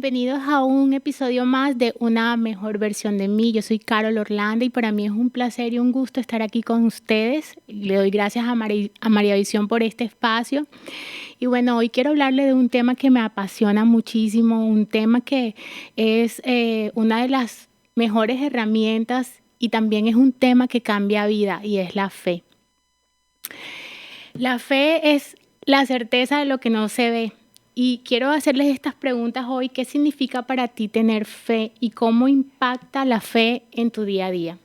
bienvenidos a un episodio más de Una Mejor Versión de Mí. Yo soy Carol Orlando y para mí es un placer y un gusto estar aquí con ustedes. Le doy gracias a María Visión por este espacio. Y bueno, hoy quiero hablarle de un tema que me apasiona muchísimo, un tema que es una de las mejores herramientas y también es un tema que cambia vida y es la fe. La fe es la certeza de lo que no se ve. Y quiero hacerles estas preguntas hoy. ¿Qué significa para ti tener fe y cómo impacta la fe en tu día a día?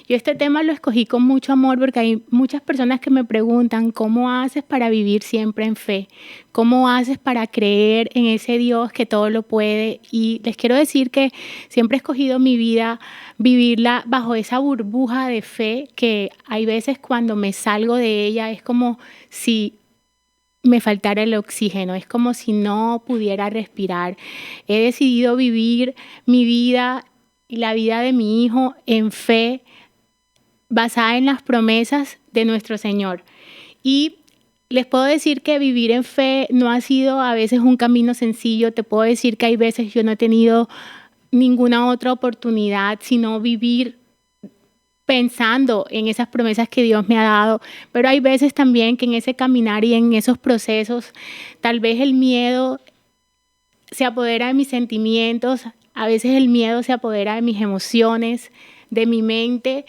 Yo este tema lo escogí con mucho amor porque hay muchas personas que me preguntan ¿cómo haces para vivir siempre en fe? ¿Cómo haces para creer en ese Dios que todo lo puede? Y les quiero decir que siempre he escogido mi vida, vivirla bajo esa burbuja de fe que hay veces cuando me salgo de ella es como si me faltara el oxígeno, es como si no pudiera respirar. He decidido vivir mi vida y la vida de mi hijo en fe, basada en las promesas de nuestro Señor. Y les puedo decir que vivir en fe no ha sido a veces un camino sencillo. Te puedo decir que hay veces yo no he tenido ninguna otra oportunidad sino vivir pensando en esas promesas que Dios me ha dado, pero hay veces también que en ese caminar y en esos procesos, tal vez el miedo se apodera de mis sentimientos, a veces el miedo se apodera de mis emociones, de mi mente,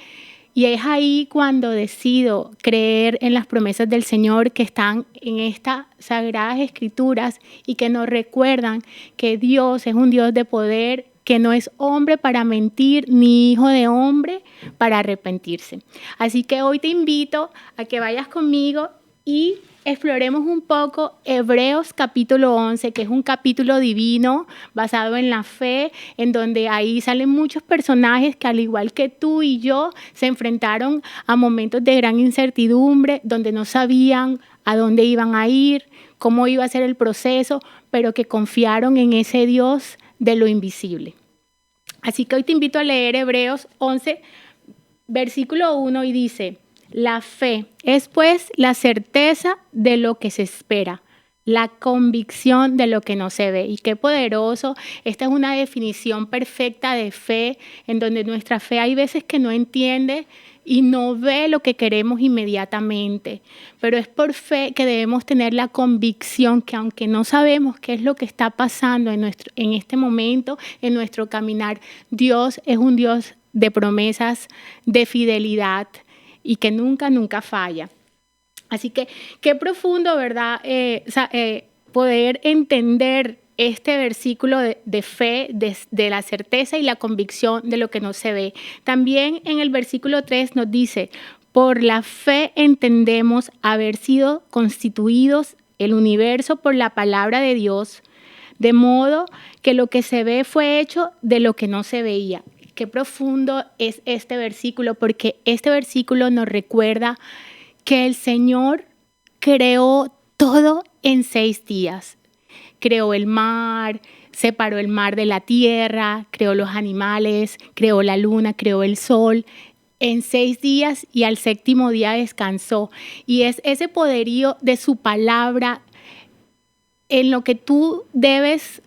y es ahí cuando decido creer en las promesas del Señor que están en estas sagradas escrituras y que nos recuerdan que Dios es un Dios de poder, que no es hombre para mentir, ni hijo de hombre para arrepentirse. Así que hoy te invito a que vayas conmigo y exploremos un poco Hebreos capítulo 11, que es un capítulo divino basado en la fe, en donde ahí salen muchos personajes que al igual que tú y yo se enfrentaron a momentos de gran incertidumbre, donde no sabían a dónde iban a ir, cómo iba a ser el proceso, pero que confiaron en ese Dios de lo invisible. Así que hoy te invito a leer Hebreos 11, versículo 1 y dice: la fe es pues la certeza de lo que se espera, la convicción de lo que no se ve. Y qué poderoso, esta es una definición perfecta de fe, en donde nuestra fe hay veces que no entiende y no ve lo que queremos inmediatamente, pero es por fe que debemos tener la convicción que aunque no sabemos qué es lo que está pasando en este momento, en nuestro caminar, Dios es un Dios de promesas, de fidelidad y que nunca, nunca falla. Así que qué profundo, ¿verdad? Poder entender este versículo de fe, de la certeza y la convicción de lo que no se ve. También en el versículo 3 nos dice: por la fe entendemos haber sido constituidos el universo por la palabra de Dios, de modo que lo que se ve fue hecho de lo que no se veía. Qué profundo es este versículo, porque este versículo nos recuerda que el Señor creó todo en 6 días. Creó el mar, separó el mar de la tierra, creó los animales, creó la luna, creó el sol en 6 días y al 7º día descansó. Y es ese poderío de su palabra en lo que tú debes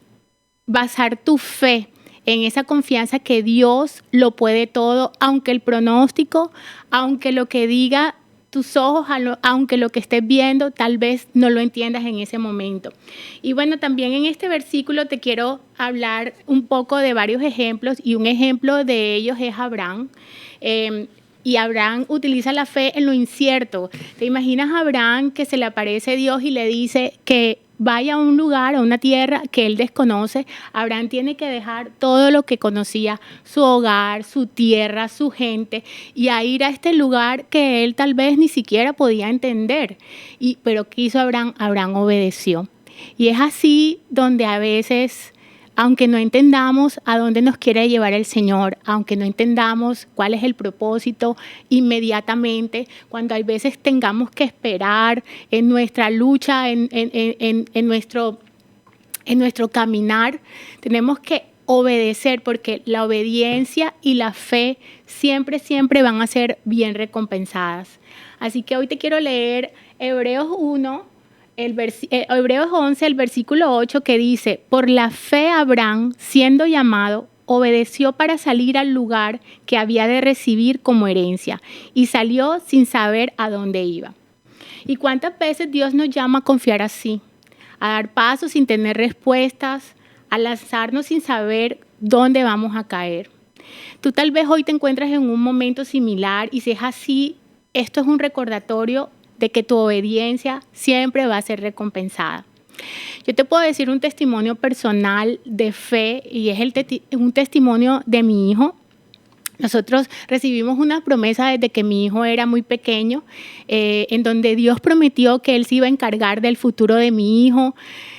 basar tu fe, en esa confianza que Dios lo puede todo, aunque el pronóstico, aunque lo que diga tus ojos, aunque lo que estés viendo tal vez no lo entiendas en ese momento. Y bueno, también en este versículo te quiero hablar un poco de varios ejemplos, y un ejemplo de ellos es Abraham. Y Abraham utiliza la fe en lo incierto. ¿Te imaginas a Abraham que se le aparece Dios y le dice que vaya a un lugar, a una tierra que él desconoce? Abraham tiene que dejar todo lo que conocía, su hogar, su tierra, su gente, y a ir a este lugar que él tal vez ni siquiera podía entender. Pero ¿qué hizo Abraham? Abraham obedeció. Y es así donde a veces, aunque no entendamos a dónde nos quiere llevar el Señor, aunque no entendamos cuál es el propósito inmediatamente, cuando hay veces tengamos que esperar en nuestra lucha, en nuestro caminar, tenemos que obedecer, porque la obediencia y la fe siempre, siempre van a ser bien recompensadas. Así que hoy te quiero leer Hebreos 1, Hebreos 11, el versículo 8, que dice: por la fe Abraham, siendo llamado, obedeció para salir al lugar que había de recibir como herencia, y salió sin saber a dónde iba. ¿Y cuántas veces Dios nos llama a confiar así? A dar pasos sin tener respuestas, a lanzarnos sin saber dónde vamos a caer. Tú tal vez hoy te encuentras en un momento similar, y si es así, esto es un recordatorio de que tu obediencia siempre va a ser recompensada. Yo te puedo decir un testimonio personal de fe, y es un testimonio de mi hijo. Nosotros recibimos una promesa desde que mi hijo era muy pequeño, en donde Dios prometió que Él se iba a encargar del futuro de mi hijo,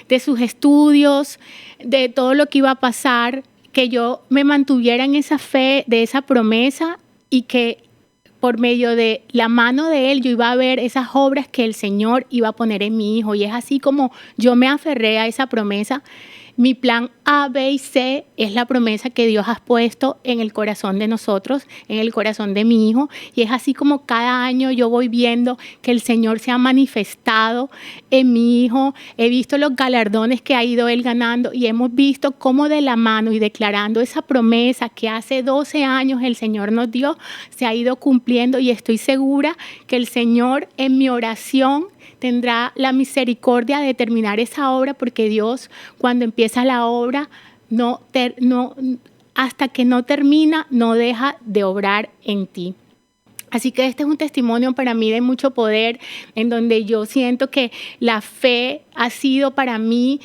de sus estudios, de todo lo que iba a pasar, que yo me mantuviera en esa fe de esa promesa, y que por medio de la mano de Él yo iba a ver esas obras que el Señor iba a poner en mi hijo. Y es así como yo me aferré a esa promesa. Mi plan A, B y C es la promesa que Dios ha puesto en el corazón de nosotros, en el corazón de mi hijo. Y es así como cada año yo voy viendo que el Señor se ha manifestado en mi hijo. He visto los galardones que ha ido él ganando, y hemos visto cómo de la mano y declarando esa promesa que hace 12 años el Señor nos dio, se ha ido cumpliendo. Y estoy segura que el Señor, en mi oración, tendrá la misericordia de terminar esa obra, porque Dios, cuando empieza la obra, hasta que no termina, no deja de obrar en ti. Así que este es un testimonio para mí de mucho poder, en donde yo siento que la fe ha sido para mí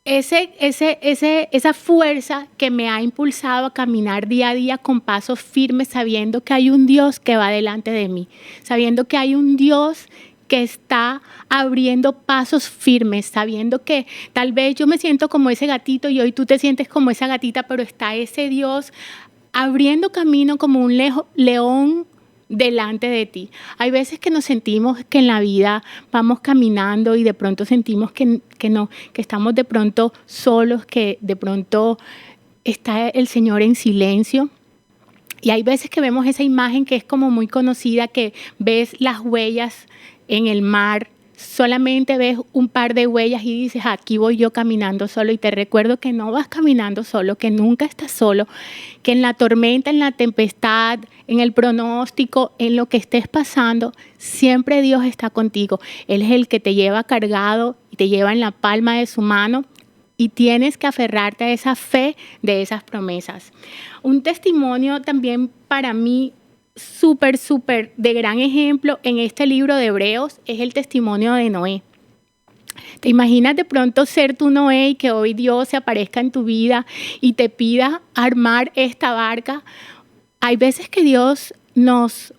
esa fuerza que me ha impulsado a caminar día a día con pasos firmes, sabiendo que hay un Dios que va delante de mí, sabiendo que hay un Dios que está abriendo pasos firmes, sabiendo que tal vez yo me siento como ese gatito y hoy tú te sientes como esa gatita, pero está ese Dios abriendo camino como un león delante de ti. Hay veces que nos sentimos que en la vida vamos caminando y de pronto sentimos que estamos de pronto solos, que de pronto está el Señor en silencio. Y hay veces que vemos esa imagen que es como muy conocida, que ves las huellas en el mar, solamente ves un par de huellas y dices: aquí voy yo caminando solo. Y te recuerdo que no vas caminando solo, que nunca estás solo, que en la tormenta, en la tempestad, en el pronóstico, en lo que estés pasando, siempre Dios está contigo. Él es el que te lleva cargado y te lleva en la palma de su mano, y tienes que aferrarte a esa fe de esas promesas. Un testimonio también para mí súper de gran ejemplo en este libro de Hebreos es el testimonio de Noé. ¿Te imaginas de pronto ser tú Noé y que hoy Dios se aparezca en tu vida y te pida armar esta barca? Hay veces que Dios nos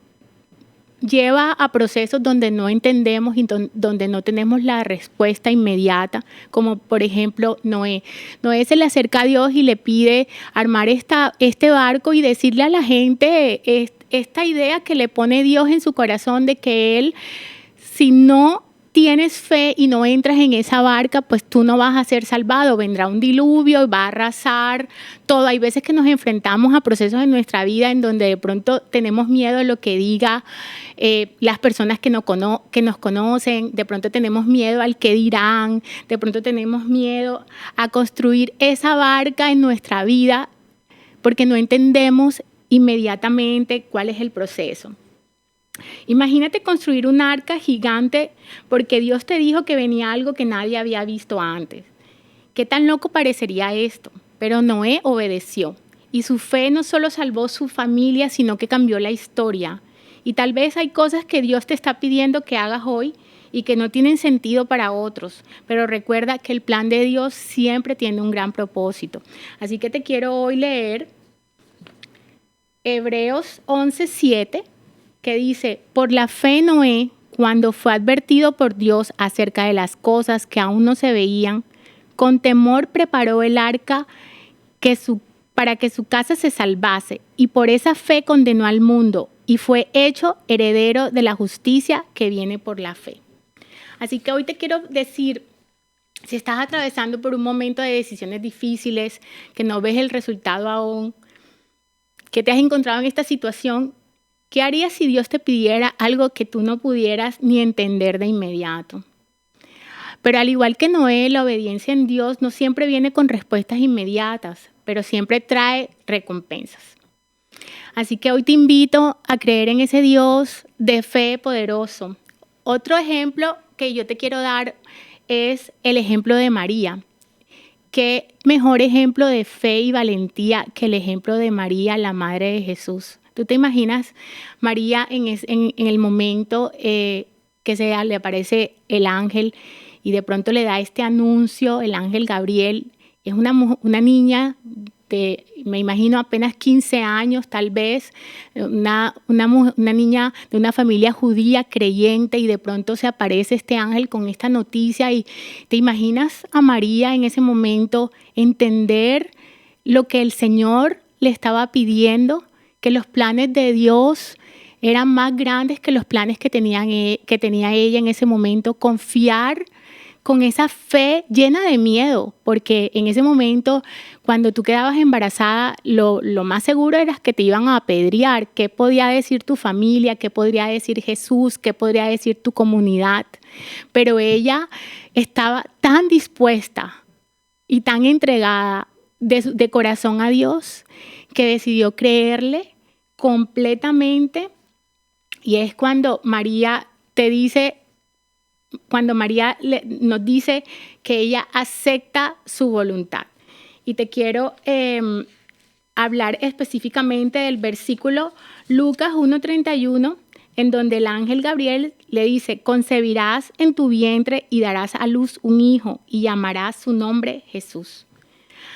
lleva a procesos donde no entendemos y donde no tenemos la respuesta inmediata, como por ejemplo Noé. Noé se le acerca a Dios y le pide armar este barco y decirle a la gente esta idea que le pone Dios en su corazón, de que él, si no tienes fe y no entras en esa barca, pues tú no vas a ser salvado. Vendrá un diluvio y va a arrasar todo. Hay veces que nos enfrentamos a procesos en nuestra vida en donde de pronto tenemos miedo de lo que diga las personas que nos conocen. De pronto tenemos miedo al que dirán. De pronto tenemos miedo a construir esa barca en nuestra vida, porque no entendemos inmediatamente cuál es el proceso. Imagínate construir un arca gigante porque Dios te dijo que venía algo que nadie había visto antes. ¿Qué tan loco parecería esto? Pero Noé obedeció, y su fe no solo salvó su familia, sino que cambió la historia. Y tal vez hay cosas que Dios te está pidiendo que hagas hoy y que no tienen sentido para otros, pero recuerda que el plan de Dios siempre tiene un gran propósito. Así que te quiero hoy leer Hebreos 11:7, que dice: por la fe Noé, cuando fue advertido por Dios acerca de las cosas que aún no se veían, con temor preparó el arca para que su casa se salvase, y por esa fe condenó al mundo y fue hecho heredero de la justicia que viene por la fe. Así que hoy te quiero decir, si estás atravesando por un momento de decisiones difíciles, que no ves el resultado aún, que te has encontrado en esta situación, ¿Qué harías si Dios te pidiera algo que tú no pudieras ni entender de inmediato? Pero al igual que Noé, la obediencia en Dios no siempre viene con respuestas inmediatas, pero siempre trae recompensas. Así que hoy te invito a creer en ese Dios de fe poderoso. Otro ejemplo que yo te quiero dar es el ejemplo de María. ¿Qué mejor ejemplo de fe y valentía que el ejemplo de María, la madre de Jesús? ¿Tú te imaginas María en el momento que le aparece el ángel y de pronto le da este anuncio, el ángel Gabriel? Es una niña de, me imagino, apenas 15 años tal vez, una niña de una familia judía creyente, y de pronto se aparece este ángel con esta noticia. Y te imaginas a María en ese momento entender lo que el Señor le estaba pidiendo, que los planes de Dios eran más grandes que los planes que tenía ella en ese momento, confiar con esa fe llena de miedo, porque en ese momento, cuando tú quedabas embarazada, lo más seguro era que te iban a apedrear. ¿Qué podía decir tu familia? ¿Qué podría decir Jesús? ¿Qué podría decir tu comunidad? Pero ella estaba tan dispuesta y tan entregada de corazón a Dios, que decidió creerle completamente. Y es cuando María nos dice que ella acepta su voluntad. Y te quiero hablar específicamente del versículo Lucas 1:31, en donde el ángel Gabriel le dice: concebirás en tu vientre y darás a luz un hijo y llamarás su nombre Jesús.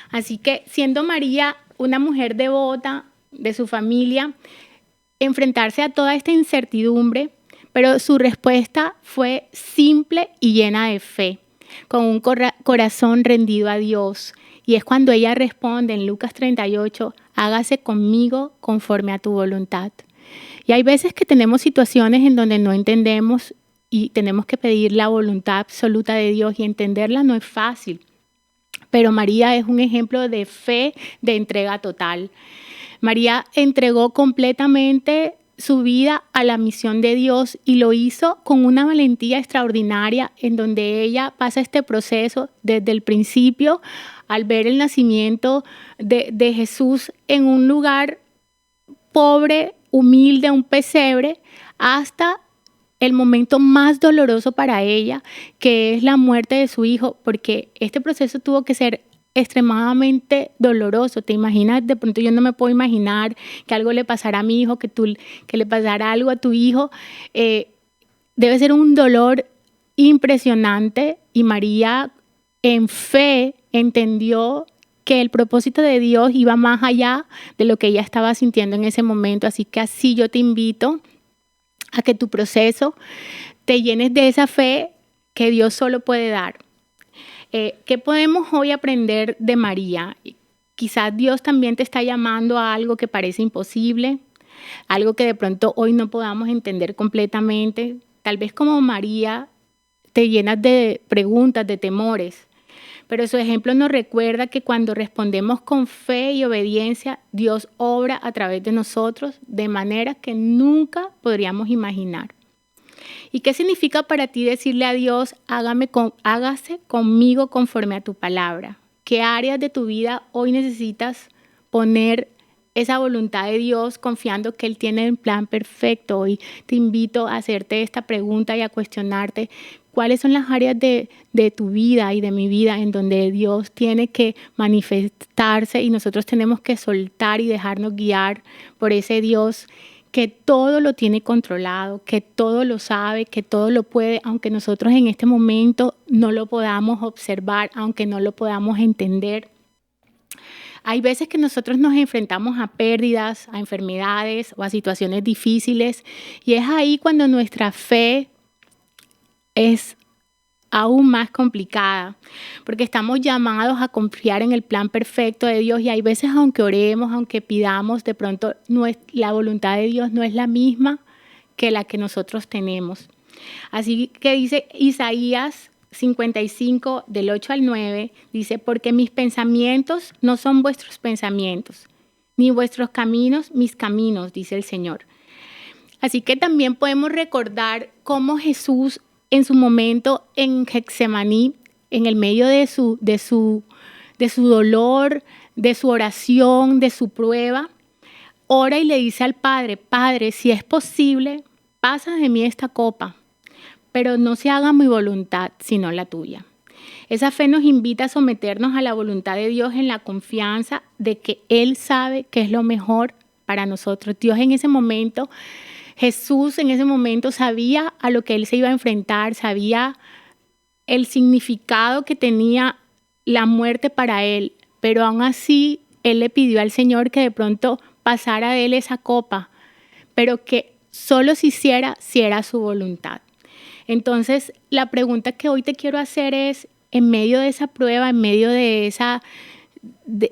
Así que, siendo María una mujer devota de su familia, enfrentarse a toda esta incertidumbre, pero su respuesta fue simple y llena de fe, con un corazón rendido a Dios. Y es cuando ella responde en Lucas 38, hágase conmigo conforme a tu voluntad. Y hay veces que tenemos situaciones en donde no entendemos y tenemos que pedir la voluntad absoluta de Dios, y entenderla no es fácil. Pero María es un ejemplo de fe, de entrega total. María entregó completamente su vida a la misión de Dios, y lo hizo con una valentía extraordinaria, en donde ella pasa este proceso desde el principio, al ver el nacimiento de Jesús en un lugar pobre, humilde, un pesebre, hasta el momento más doloroso para ella, que es la muerte de su hijo, porque este proceso tuvo que ser extremadamente doloroso. ¿Te imaginas? De pronto yo no me puedo imaginar que algo le pasara a mi hijo, que le pasara algo a tu hijo. Debe ser un dolor impresionante, y María en fe entendió que el propósito de Dios iba más allá de lo que ella estaba sintiendo en ese momento. Así que así yo te invito a que tu proceso te llenes de esa fe que Dios solo puede dar. ¿Qué podemos hoy aprender de María? Quizás Dios también te está llamando a algo que parece imposible, algo que de pronto hoy no podamos entender completamente. Tal vez como María te llenas de preguntas, de temores, pero su ejemplo nos recuerda que cuando respondemos con fe y obediencia, Dios obra a través de nosotros de maneras que nunca podríamos imaginar. ¿Y qué significa para ti decirle a Dios, hágase conmigo conforme a tu palabra? ¿Qué áreas de tu vida hoy necesitas poner esa voluntad de Dios, confiando que Él tiene el plan perfecto? Hoy te invito a hacerte esta pregunta y a cuestionarte cuáles son las áreas de tu vida y de mi vida en donde Dios tiene que manifestarse, y nosotros tenemos que soltar y dejarnos guiar por ese Dios que todo lo tiene controlado, que todo lo sabe, que todo lo puede, aunque nosotros en este momento no lo podamos observar, aunque no lo podamos entender. Hay veces que nosotros nos enfrentamos a pérdidas, a enfermedades o a situaciones difíciles, y es ahí cuando nuestra fe es aún más complicada, porque estamos llamados a confiar en el plan perfecto de Dios, y hay veces, aunque oremos, aunque pidamos, de pronto la voluntad de Dios no es la misma que la que nosotros tenemos. Así que dice Isaías 55, del 8 al 9, dice: porque mis pensamientos no son vuestros pensamientos, ni vuestros caminos mis caminos, dice el Señor. Así que también podemos recordar cómo Jesús en su momento en Getsemaní, en el medio de su dolor, de su oración, de su prueba, ora y le dice al Padre: Padre, si es posible, pasa de mí esta copa, pero no se haga mi voluntad, sino la tuya. Esa fe nos invita a someternos a la voluntad de Dios en la confianza de que Él sabe qué es lo mejor para nosotros. Dios en ese momento, Jesús en ese momento sabía a lo que Él se iba a enfrentar, sabía el significado que tenía la muerte para Él, pero aún así Él le pidió al Señor que de pronto pasara de Él esa copa, pero que solo se hiciera si era su voluntad. Entonces, la pregunta que hoy te quiero hacer es, en medio de esa prueba, en medio de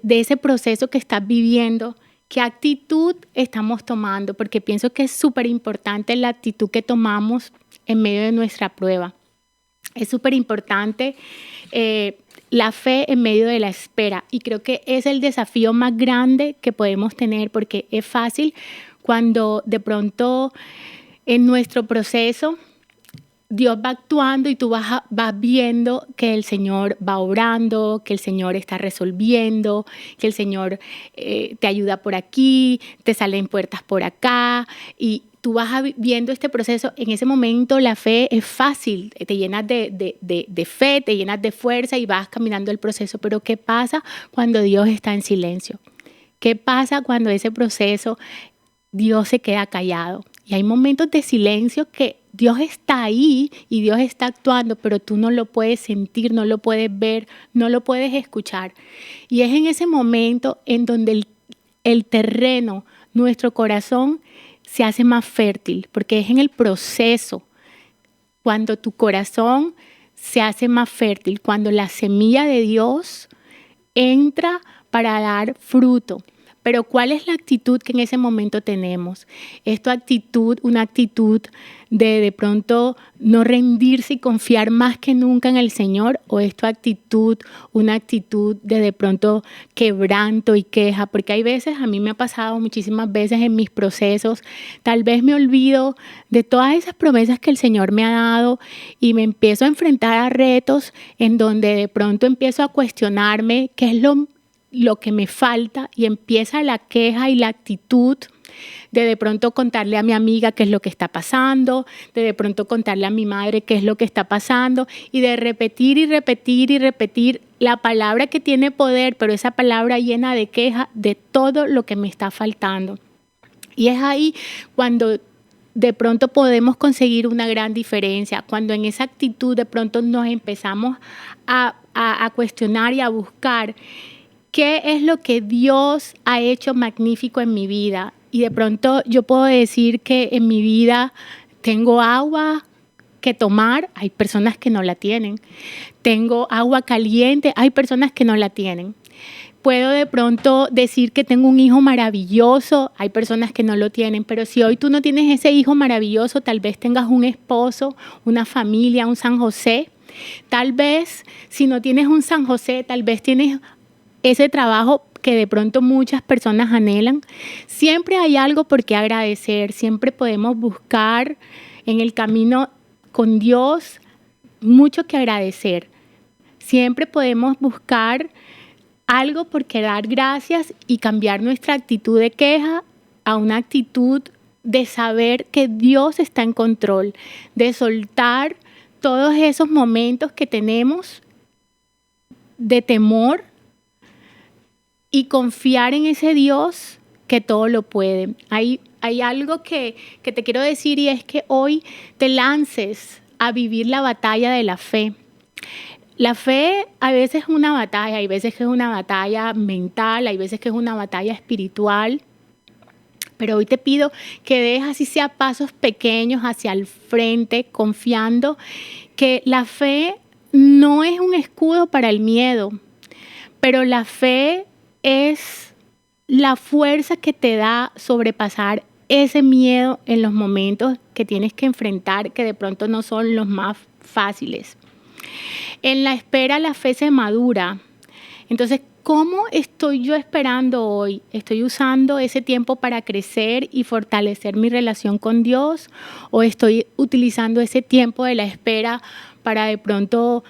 ese proceso que estás viviendo, ¿qué actitud estamos tomando? Porque pienso que es súper importante la actitud que tomamos en medio de nuestra prueba. Es súper importante la fe en medio de la espera, y creo que es el desafío más grande que podemos tener, porque es fácil cuando de pronto en nuestro proceso Dios va actuando y tú vas viendo que el Señor va obrando, que el Señor está resolviendo, que el Señor te ayuda por aquí, te salen puertas por acá, y tú vas viendo este proceso. En ese momento la fe es fácil, te llenas de fe, te llenas de fuerza y vas caminando el proceso. Pero ¿qué pasa cuando Dios está en silencio? ¿Qué pasa cuando ese proceso Dios se queda callado? Y hay momentos de silencio que Dios está ahí y Dios está actuando, pero tú no lo puedes sentir, no lo puedes ver, no lo puedes escuchar. Y es en ese momento en donde el terreno, nuestro corazón, se hace más fértil, porque es en el proceso cuando tu corazón se hace más fértil, cuando la semilla de Dios entra para dar fruto. Pero ¿cuál es la actitud que en ese momento tenemos? ¿Es tu actitud una actitud de pronto no rendirse y confiar más que nunca en el Señor? ¿O es tu actitud una actitud de pronto quebranto y queja? Porque hay veces, a mí me ha pasado muchísimas veces en mis procesos, tal vez me olvido de todas esas promesas que el Señor me ha dado y me empiezo a enfrentar a retos en donde de pronto empiezo a cuestionarme qué es lo que me falta, y empieza la queja y la actitud de pronto contarle a mi amiga qué es lo que está pasando, de pronto contarle a mi madre qué es lo que está pasando, y de repetir y repetir y repetir la palabra que tiene poder, pero esa palabra llena de queja de todo lo que me está faltando. Y es ahí cuando de pronto podemos conseguir una gran diferencia, cuando en esa actitud de pronto nos empezamos a cuestionar y a buscar ¿qué es lo que Dios ha hecho magnífico en mi vida? Y de pronto yo puedo decir que en mi vida tengo agua que tomar, hay personas que no la tienen. Tengo agua caliente, hay personas que no la tienen. Puedo de pronto decir que tengo un hijo maravilloso, hay personas que no lo tienen. Pero si hoy tú no tienes ese hijo maravilloso, tal vez tengas un esposo, una familia, un San José. Tal vez si no tienes un San José, tal vez tienes ese trabajo que de pronto muchas personas anhelan. Siempre hay algo por qué agradecer, siempre podemos buscar en el camino con Dios mucho que agradecer. Siempre podemos buscar algo por qué dar gracias y cambiar nuestra actitud de queja a una actitud de saber que Dios está en control, de soltar todos esos momentos que tenemos de temor y confiar en ese Dios que todo lo puede. Hay algo que te quiero decir, y es que hoy te lances a vivir la batalla de la fe. La fe a veces es una batalla, hay veces que es una batalla mental, hay veces que es una batalla espiritual. Pero hoy te pido que des así sea pasos pequeños hacia el frente, confiando que la fe no es un escudo para el miedo, pero la fe es la fuerza que te da sobrepasar ese miedo en los momentos que tienes que enfrentar, que de pronto no son los más fáciles. En la espera la fe se madura. Entonces, ¿cómo estoy yo esperando hoy? ¿Estoy usando ese tiempo para crecer y fortalecer mi relación con Dios? ¿O estoy utilizando ese tiempo de la espera para de pronto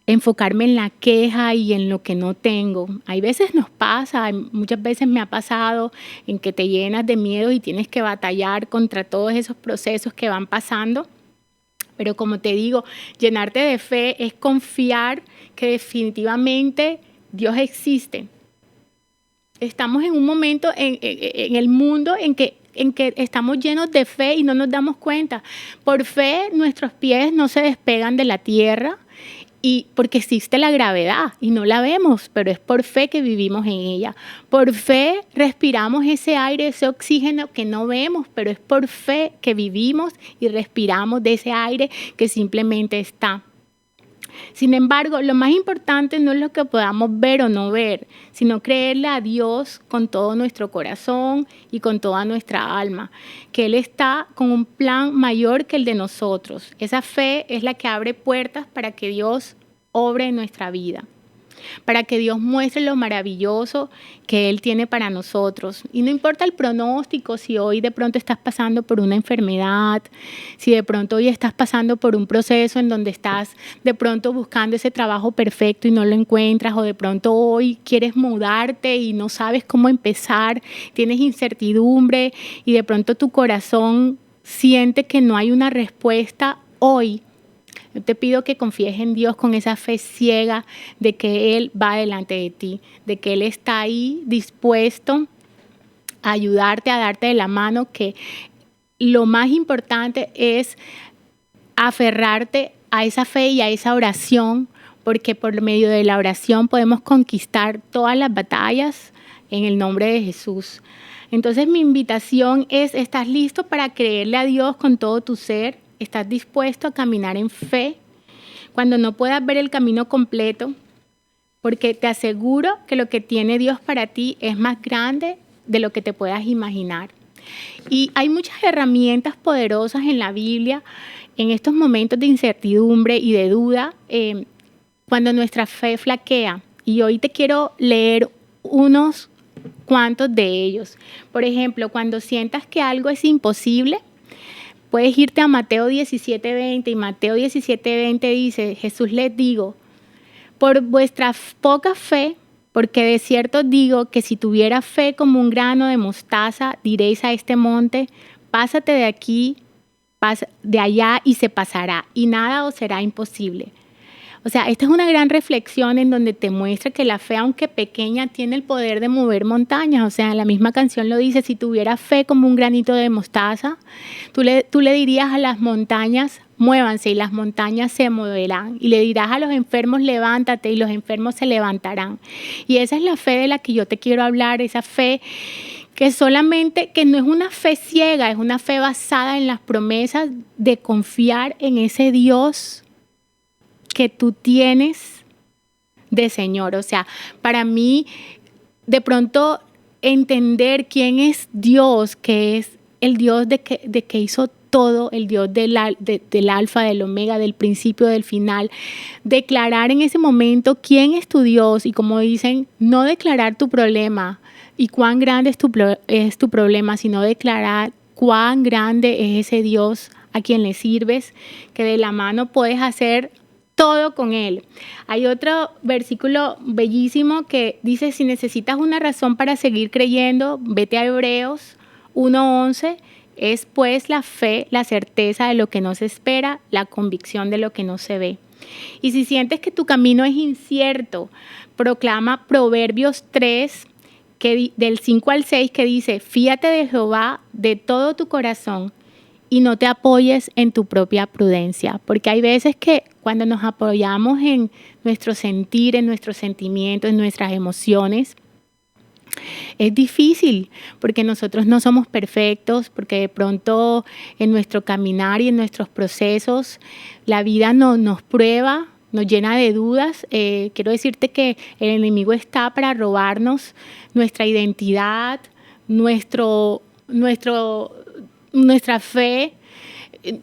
enfocarme en la queja y en lo que no tengo? Hay veces nos pasa, muchas veces me ha pasado en que te llenas de miedo y tienes que batallar contra todos esos procesos que van pasando. Pero como te digo, llenarte de fe es confiar que definitivamente Dios existe. Estamos en un momento en el mundo en que estamos llenos de fe y no nos damos cuenta. Por fe nuestros pies no se despegan de la tierra, y porque existe la gravedad y no la vemos, pero es por fe que vivimos en ella. Por fe respiramos ese aire, ese oxígeno que no vemos, pero es por fe que vivimos y respiramos de ese aire que simplemente está. Sin embargo, lo más importante no es lo que podamos ver o no ver, sino creerle a Dios con todo nuestro corazón y con toda nuestra alma, que Él está con un plan mayor que el de nosotros. Esa fe es la que abre puertas para que Dios obre en nuestra vida, para que Dios muestre lo maravilloso que Él tiene para nosotros. Y no importa el pronóstico, si hoy de pronto estás pasando por una enfermedad, si de pronto hoy estás pasando por un proceso en donde estás de pronto buscando ese trabajo perfecto y no lo encuentras, o de pronto hoy quieres mudarte y no sabes cómo empezar, tienes incertidumbre y de pronto tu corazón siente que no hay una respuesta hoy. Yo te pido que confíes en Dios con esa fe ciega de que Él va delante de ti, de que Él está ahí dispuesto a ayudarte, a darte de la mano, que lo más importante es aferrarte a esa fe y a esa oración, porque por medio de la oración podemos conquistar todas las batallas en el nombre de Jesús. Entonces mi invitación es, ¿estás listo para creerle a Dios con todo tu ser? ¿Estás dispuesto a caminar en fe cuando no puedas ver el camino completo? Porque te aseguro que lo que tiene Dios para ti es más grande de lo que te puedas imaginar. Y hay muchas herramientas poderosas en la Biblia en estos momentos de incertidumbre y de duda, cuando nuestra fe flaquea. Y hoy te quiero leer unos cuantos de ellos. Por ejemplo, cuando sientas que algo es imposible, puedes irte a Mateo 17:20, y Mateo 17:20 dice: Jesús les digo, por vuestra poca fe, porque de cierto digo que si tuviera fe como un grano de mostaza, diréis a este monte, pásate de aquí, de allá, y se pasará, y nada os será imposible. O sea, esta es una gran reflexión en donde te muestra que la fe, aunque pequeña, tiene el poder de mover montañas. O sea, la misma canción lo dice: si tuviera fe como un granito de mostaza, tú le dirías a las montañas, muévanse, y las montañas se moverán. Y le dirás a los enfermos, levántate, y los enfermos se levantarán. Y esa es la fe de la que yo te quiero hablar, esa fe que no es una fe ciega, es una fe basada en las promesas de confiar en ese Dios que tú tienes de Señor. O sea, para mí, de pronto entender quién es Dios, que es el Dios de que hizo todo, el Dios del alfa, del omega, del principio, del final. Declarar en ese momento quién es tu Dios, y como dicen, no declarar tu problema y cuán grande es tu problema, sino declarar cuán grande es ese Dios a quien le sirves, que de la mano puedes hacer todo con Él. Hay otro versículo bellísimo que dice: si necesitas una razón para seguir creyendo, vete a Hebreos 1:11. Es pues la fe, la certeza de lo que no se espera, la convicción de lo que no se ve. Y si sientes que tu camino es incierto, proclama Proverbios 3, del 5 al 6, que dice: fíate de Jehová de todo tu corazón y no te apoyes en tu propia prudencia. Porque hay veces que cuando nos apoyamos en nuestro sentir, en nuestros sentimientos, en nuestras emociones, es difícil, porque nosotros no somos perfectos, porque de pronto en nuestro caminar y en nuestros procesos la vida nos prueba, nos llena de dudas. Quiero decirte que el enemigo está para robarnos nuestra identidad, nuestra fe,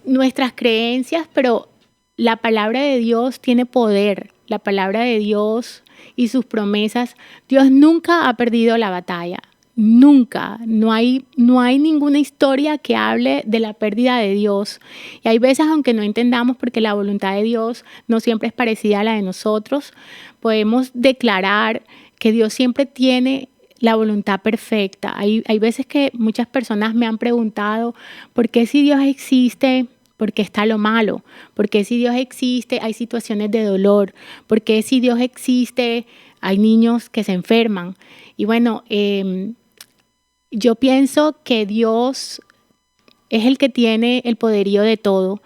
nuestras creencias, pero la palabra de Dios tiene poder la palabra de Dios y sus promesas, Dios nunca ha perdido la batalla. Nunca, no hay ninguna historia que hable de la pérdida de Dios. Y hay veces, aunque no entendamos, porque la voluntad de Dios no siempre es parecida a la de nosotros, podemos declarar que Dios siempre tiene la voluntad perfecta. Hay veces que muchas personas me han preguntado, ¿por qué si Dios existe? ¿Por qué está lo malo? ¿Por qué si Dios existe hay situaciones de dolor? ¿Por qué si Dios existe hay niños que se enferman? Y bueno, yo pienso que Dios es el que tiene el poderío de todo.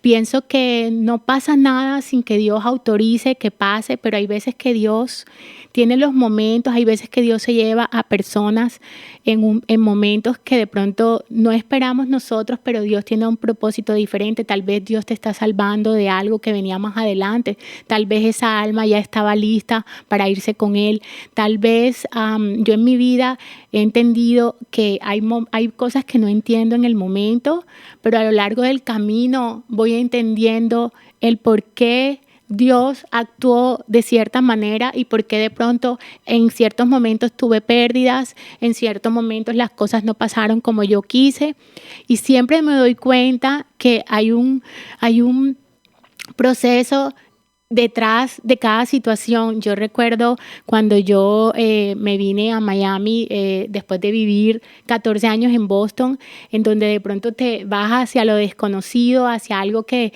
Pienso que no pasa nada sin que Dios autorice que pase, pero hay veces que Dios tiene los momentos, hay veces que Dios se lleva a personas en momentos que de pronto no esperamos nosotros, pero Dios tiene un propósito diferente. Tal vez Dios te está salvando de algo que venía más adelante. Tal vez esa alma ya estaba lista para irse con Él. Tal vez yo en mi vida he entendido que hay cosas que no entiendo en el momento, pero a lo largo del camino voy entendiendo el por qué Dios actuó de cierta manera y por qué de pronto en ciertos momentos tuve pérdidas, en ciertos momentos las cosas no pasaron como yo quise. Y siempre me doy cuenta que hay un proceso detrás de cada situación. Yo recuerdo cuando yo me vine a Miami después de vivir 14 años en Boston, en donde de pronto te vas hacia lo desconocido, hacia algo que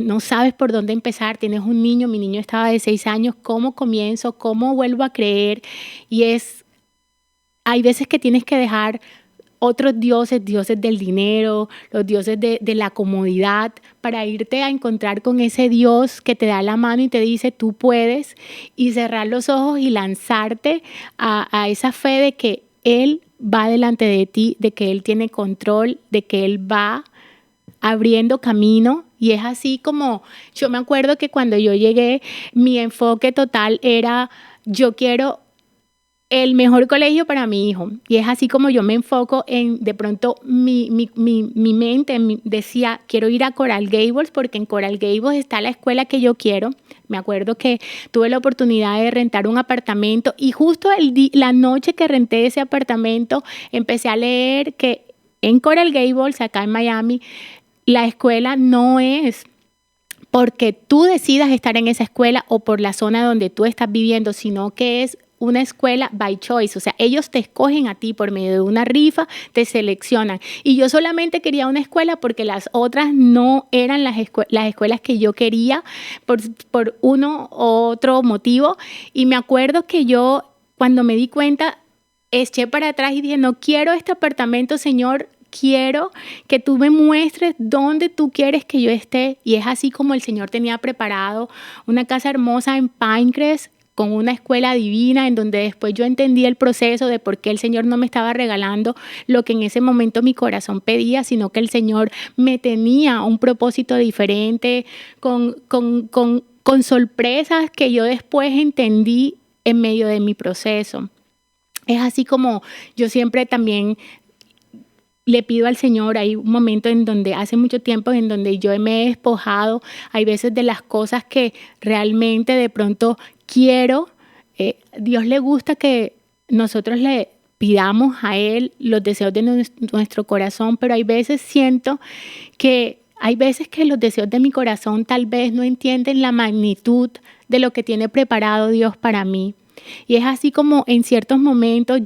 no sabes por dónde empezar. Tienes un niño, mi niño estaba de 6 años, ¿cómo comienzo? ¿Cómo vuelvo a creer? Hay veces que tienes que dejar otros dioses, dioses del dinero, los dioses de la comodidad, para irte a encontrar con ese Dios que te da la mano y te dice tú puedes, y cerrar los ojos y lanzarte a esa fe de que Él va delante de ti, de que Él tiene control, de que Él va abriendo camino. Y es así como yo me acuerdo que cuando yo llegué, mi enfoque total era yo quiero el mejor colegio para mi hijo. Y es así como yo me enfoco en, de pronto, mi mente decía, quiero ir a Coral Gables porque en Coral Gables está la escuela que yo quiero. Me acuerdo que tuve la oportunidad de rentar un apartamento y justo la noche que renté ese apartamento empecé a leer que en Coral Gables, acá en Miami, la escuela no es porque tú decidas estar en esa escuela o por la zona donde tú estás viviendo, sino que es una escuela by choice, o sea, ellos te escogen a ti por medio de una rifa, te seleccionan. Y yo solamente quería una escuela porque las otras no eran las escuelas que yo quería por uno u otro motivo. Y me acuerdo que yo, cuando me di cuenta, eché para atrás y dije, no quiero este apartamento, Señor, quiero que tú me muestres dónde tú quieres que yo esté. Y es así como el Señor tenía preparado una casa hermosa en Pinecrest, con una escuela divina, en donde después yo entendí el proceso de por qué el Señor no me estaba regalando lo que en ese momento mi corazón pedía, sino que el Señor me tenía un propósito diferente, con sorpresas que yo después entendí en medio de mi proceso. Es así como yo siempre también le pido al Señor. Hay un momento en donde, hace mucho tiempo, en donde yo me he despojado, hay veces de las cosas que realmente de pronto quiero. Dios le gusta que nosotros le pidamos a Él los deseos de nuestro corazón, pero hay veces siento que los deseos de mi corazón tal vez no entienden la magnitud de lo que tiene preparado Dios para mí. Y es así como en ciertos momentos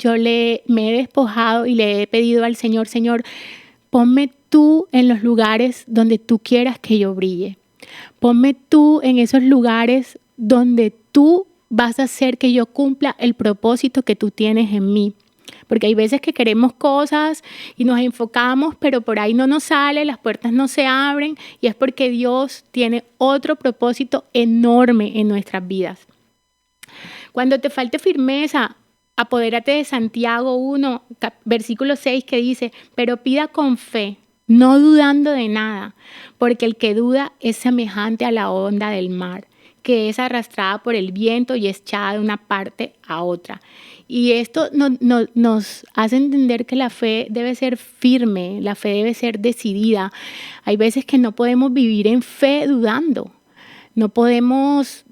me he despojado y le he pedido al Señor, Señor, ponme tú en los lugares donde tú quieras que yo brille. Ponme tú en esos lugares donde tú vas a hacer que yo cumpla el propósito que tú tienes en mí. Porque hay veces que queremos cosas y nos enfocamos, pero por ahí no nos sale, las puertas no se abren, y es porque Dios tiene otro propósito enorme en nuestras vidas. Cuando te falte firmeza, apodérate de Santiago 1, versículo 6, que dice, pero pida con fe, no dudando de nada, porque el que duda es semejante a la onda del mar, que es arrastrada por el viento y echada de una parte a otra. Y esto nos hace entender que la fe debe ser firme, la fe debe ser decidida. Hay veces que no podemos vivir en fe dudando. No podemos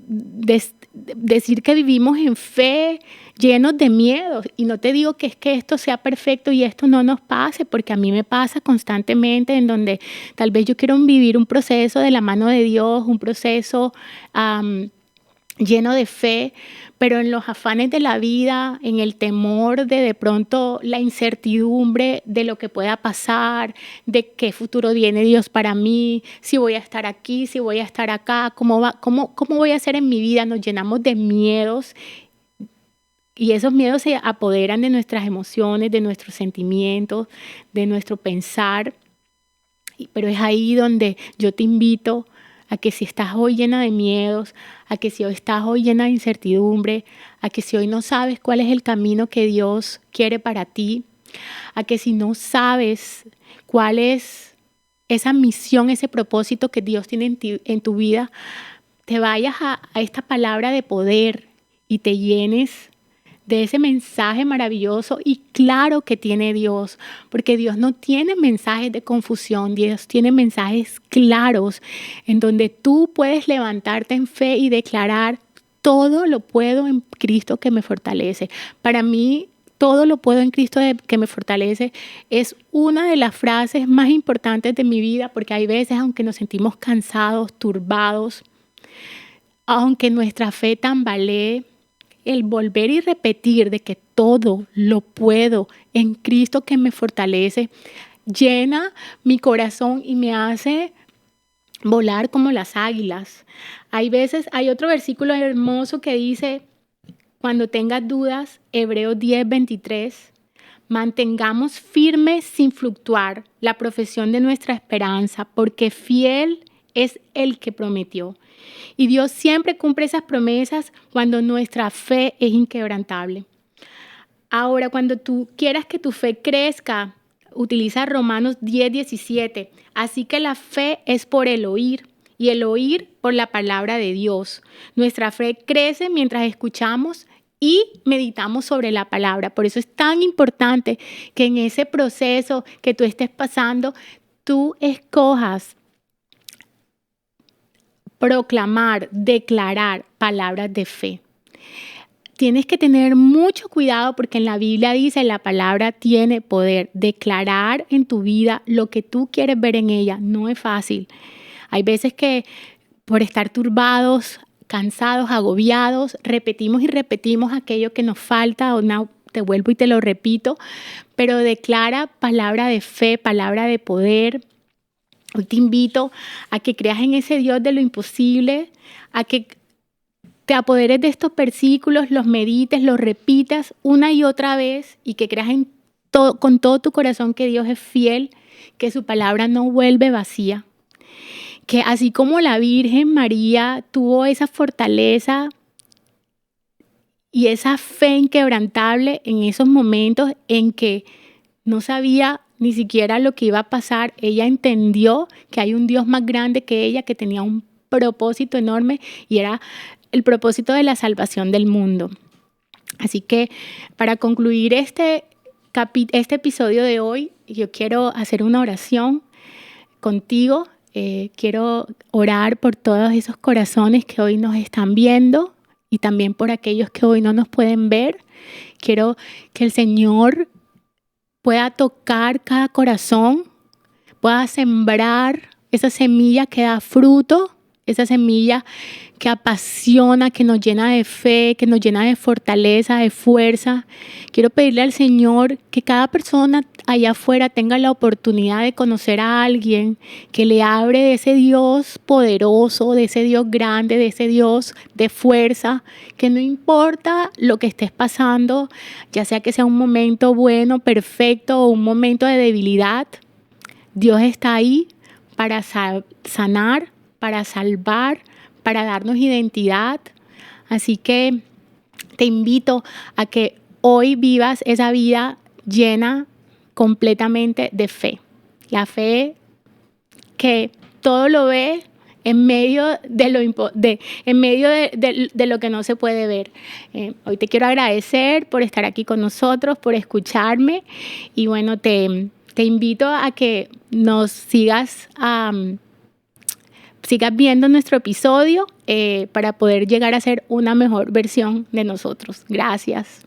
decir que vivimos en fe llenos de miedos. Y no te digo que es que esto sea perfecto y esto no nos pase, porque a mí me pasa constantemente en donde tal vez yo quiero vivir un proceso de la mano de Dios, un proceso lleno de fe, pero en los afanes de la vida, en el temor de pronto la incertidumbre de lo que pueda pasar, de qué futuro tiene Dios para mí, si voy a estar aquí, si voy a estar acá, cómo voy a hacer en mi vida, nos llenamos de miedos y esos miedos se apoderan de nuestras emociones, de nuestros sentimientos, de nuestro pensar. Pero es ahí donde yo te invito a que si estás hoy llena de miedos, a que si hoy estás hoy llena de incertidumbre, a que si hoy no sabes cuál es el camino que Dios quiere para ti, a que si no sabes cuál es esa misión, ese propósito que Dios tiene en tu vida, te vayas a esta palabra de poder y te llenes de ese mensaje maravilloso y claro que tiene Dios, porque Dios no tiene mensajes de confusión, Dios tiene mensajes claros en donde tú puedes levantarte en fe y declarar: todo lo puedo en Cristo que me fortalece. Para mí, todo lo puedo en Cristo que me fortalece es una de las frases más importantes de mi vida, porque hay veces, aunque nos sentimos cansados, turbados, aunque nuestra fe tambalee, el volver y repetir de que todo lo puedo en Cristo que me fortalece, llena mi corazón y me hace volar como las águilas. Hay otro versículo hermoso que dice: cuando tengas dudas, Hebreos 10:23, mantengamos firme sin fluctuar la profesión de nuestra esperanza, porque fiel es el que prometió. Y Dios siempre cumple esas promesas cuando nuestra fe es inquebrantable. Ahora, cuando tú quieras que tu fe crezca, utiliza Romanos 10:17. Así que la fe es por el oír y el oír por la palabra de Dios. Nuestra fe crece mientras escuchamos y meditamos sobre la palabra. Por eso es tan importante que en ese proceso que tú estés pasando, tú escojas proclamar, declarar palabras de fe. Tienes que tener mucho cuidado porque en la Biblia dice: la palabra tiene poder. Declarar en tu vida lo que tú quieres ver en ella no es fácil. Hay veces que por estar turbados, cansados, agobiados, repetimos y repetimos aquello que nos falta, te vuelvo y te lo repito, pero declara palabra de fe, palabra de poder. Hoy te invito a que creas en ese Dios de lo imposible, a que te apoderes de estos versículos, los medites, los repitas una y otra vez y que creas con todo tu corazón que Dios es fiel, que su palabra no vuelve vacía. Que así como la Virgen María tuvo esa fortaleza y esa fe inquebrantable en esos momentos en que no sabía ni siquiera lo que iba a pasar, ella entendió que hay un Dios más grande que ella, que tenía un propósito enorme y era el propósito de la salvación del mundo. Así que para concluir este episodio de hoy, yo quiero hacer una oración contigo. Quiero orar por todos esos corazones que hoy nos están viendo y también por aquellos que hoy no nos pueden ver. Quiero que el Señor pueda tocar cada corazón, pueda sembrar esa semilla que da fruto, esa semilla que apasiona, que nos llena de fe, que nos llena de fortaleza, de fuerza. Quiero pedirle al Señor que cada persona allá afuera tenga la oportunidad de conocer a alguien que le hable de ese Dios poderoso, de ese Dios grande, de ese Dios de fuerza, que no importa lo que estés pasando, ya sea que sea un momento bueno, perfecto o un momento de debilidad, Dios está ahí para sanar, para salvar, para darnos identidad. Así que te invito a que hoy vivas esa vida llena completamente de fe. La fe que todo lo ve en medio de lo que no se puede ver. Hoy te quiero agradecer por estar aquí con nosotros, por escucharme y bueno, te invito a que nos sigas viendo nuestro episodio para poder llegar a ser una mejor versión de nosotros. Gracias.